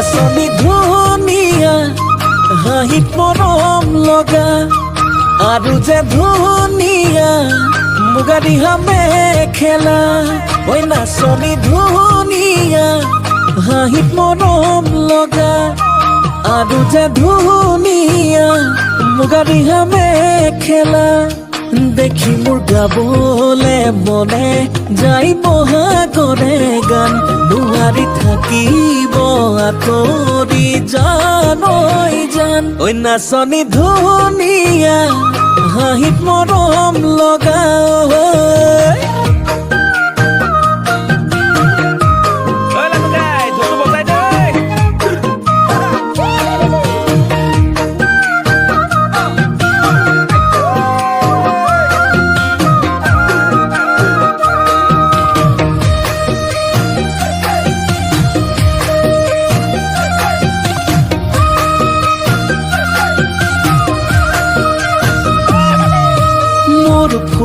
নাচনী ধুনীয়া হাঁহিত মৰম লগা আৰু যে ধুনীয়া মুগা ৰিহা মেখেলা ঐ নাচনী ধুনীয়া হাঁহিত মৰম লগা আৰু যে ধুনীয়া মুগা ৰিহা মেখেলা দেখি মোৰ গাবলে মনে যাই বহাগৰে গান নোৱাৰি থাকিব আঁতৰি জান ঐ জান ঐ নাচনী ধুনীয়া হাঁহিত মৰম লগা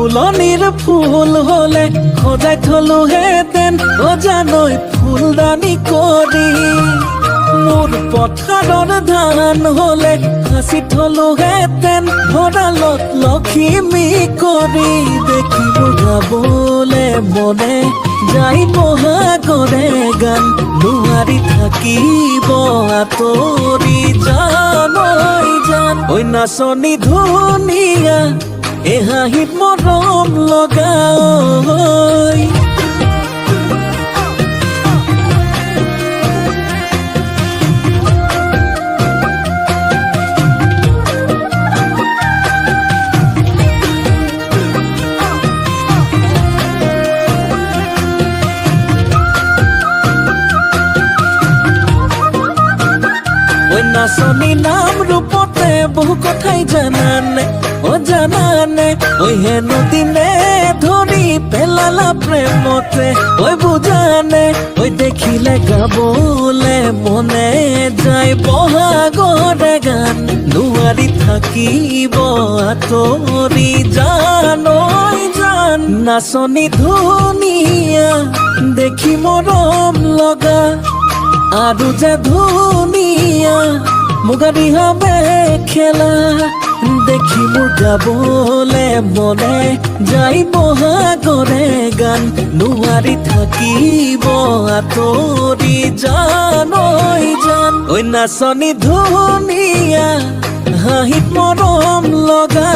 ফুলনিৰ ফুল হলে সজাই থলো হেতেন অজানৈ ফুলদানি কৰি মোৰ পথাৰৰ ধান হলে সাঁচি থলো হেতেন ভঁৰালত লখিমী কৰি দেখিব গাবলে মনে যাই বহাগৰে গান নোৱাৰি থাকিব আঁতৰি জান ঐ জান ঐ নাচনী ধুনীয়া এ হাঁহিত মৰম লগা নাচনী নাম ৰূপতে বহু কথাই জানানে অ জানানে ঐ হেনো দিনে ধৰি পেলালা প্ৰেমতে ঐ বুজানে ঐ দেখিলে গাবলে মনে যায় বহাগৰে গান নোৱাৰি থাকিব আঁতৰি জান ঐ জান নাচনী ধুনীয়া দেখি মৰম লগা আৰু যে ধুনীয়া মুগা ৰিহা মেখেলা দেখি মোৰ গাবলে মনে যাই বহাগৰে গান নোৱাৰি থাকিব আঁতৰি জান ঐ জান ঐ নাচনী ধুনীয়া হাঁহিত মৰম লগা